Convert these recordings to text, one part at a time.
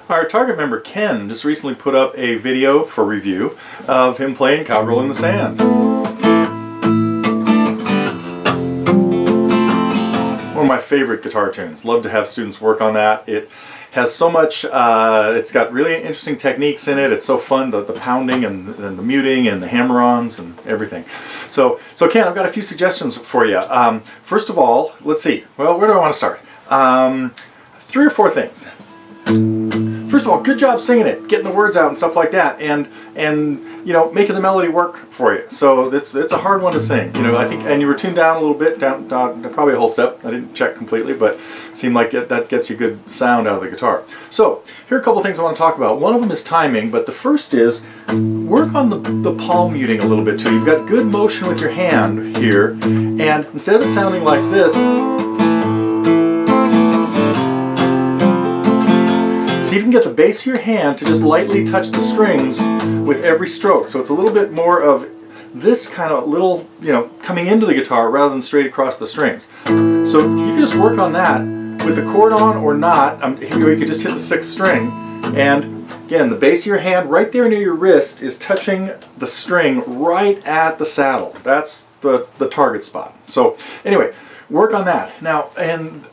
Our target member Ken just recently put up a video for review of him playing Cowgirl in the Sand. One of my favorite guitar tunes. Love to have students work on that. It has so much, it's got really interesting techniques in it. It's so fun, the pounding and the muting and the hammer-ons and everything. So Ken, I've got a few suggestions for you. First of all, let's see. Well, where do I want to start? 3 or 4 things. First of all, good job singing it, getting the words out and stuff like that, and you know, making the melody work for you. So it's a hard one to sing. You know, I think, and you were tuned down a little bit, down probably a whole step. I didn't check completely, but it seemed like that gets you good sound out of the guitar. So here are a couple things I want to talk about. One of them is timing, but the first is work on the palm muting a little bit too. You've got good motion with your hand here, and instead of it sounding like this, see if you can get the base of your hand to just lightly touch the strings with every stroke. So it's a little bit more of this kind of little, you know, coming into the guitar rather than straight across the strings. So you can just work on that with the chord on or not. Here you could just hit the 6th string, and again, the base of your hand right there near your wrist is touching the string right at the saddle. That's the target spot. So anyway, work on that. Now, and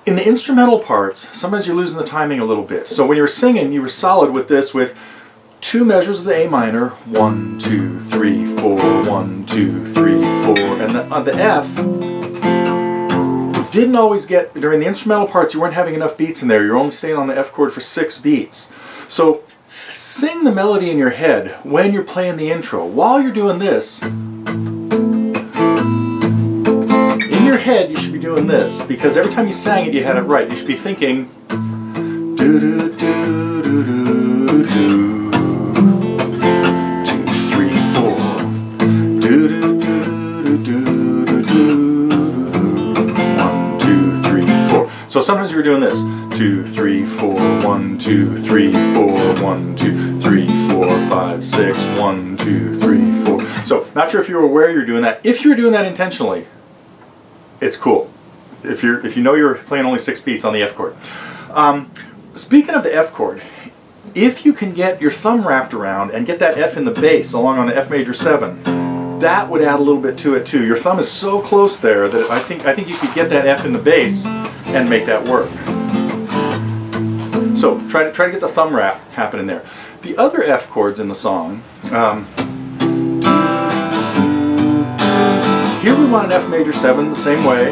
in the instrumental parts, sometimes you're losing the timing a little bit. So when you were singing, you were solid with this, with 2 measures of the A minor, 1, 2, 3, 4, 1, 2, 3, 4, and on the F, you didn't always get, during the instrumental parts, you weren't having enough beats in there. You're only staying on the F chord for 6 beats. So sing the melody in your head when you're playing the intro. While you're doing this, in your head, you should be doing this, because every time you sang it, you had it right. You should be thinking, do do do do do do, 2, 3, 4, do do do do do do, 1, 2, 3, 4. So sometimes you were doing this, 2, 3, 4, 1, 2, 3, 4, 1, 2, 3, 4, 5, 6, 1, 2, 3, 4. So not sure if you were aware you were doing that. If you were doing that intentionally, it's cool. If you know you're playing only 6 beats on the F chord. Speaking of the F chord, if you can get your thumb wrapped around and get that F in the bass along on the F major 7, that would add a little bit to it too. Your thumb is so close there that I think you could get that F in the bass and make that work. So try to get the thumb wrap happening there. The other F chords in the song. Here we want an F major 7 the same way.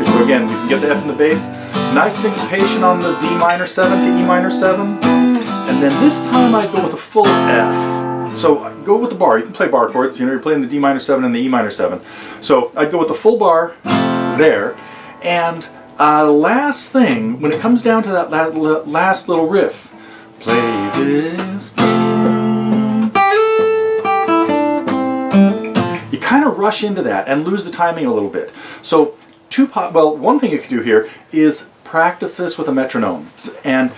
So again, we can get the F in the bass. Nice syncopation on the D minor 7 to E minor 7. And then this time I'd go with a full F. So go with the bar. You can play bar chords. You know, you're playing the D minor 7 and the E minor 7. So I'd go with the full bar there. And last thing, when it comes down to that last little riff, play this game. You kind of rush into that and lose the timing a little bit. So one thing you can do here is practice this with a metronome, and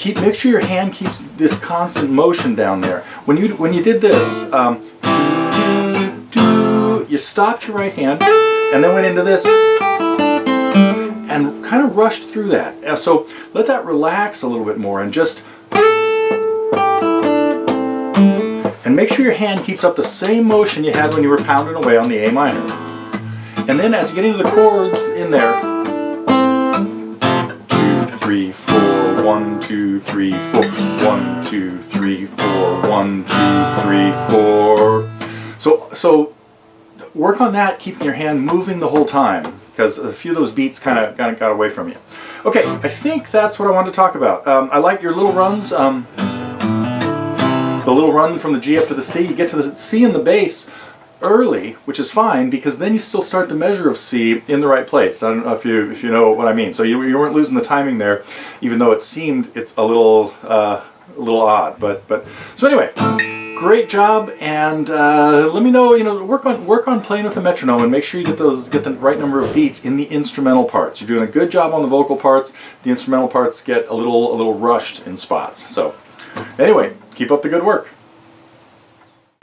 make sure your hand keeps this constant motion down there. When you did this, you stopped your right hand and then went into this and kind of rushed through that. So let that relax a little bit more and just. And make sure your hand keeps up the same motion you had when you were pounding away on the A minor. And then as you get into the chords in there, 2, 3, 4, 1, 2, 3, 4, 1, 2, 3, 4, 1, 2, 3, 4. So work on that, keeping your hand moving the whole time, because a few of those beats kind of got away from you. Okay, I think that's what I wanted to talk about. I like your little runs. The little run from the G up to the C, you get to the C in the bass early, which is fine, because then you still start the measure of C in the right place. I don't know if you know what I mean. So you weren't losing the timing there, even though it's a little odd. But so anyway, great job, and let me know. Work on playing with a metronome and make sure you get the right number of beats in the instrumental parts. You're doing a good job on the vocal parts. The instrumental parts get a little rushed in spots. So anyway, keep up the good work.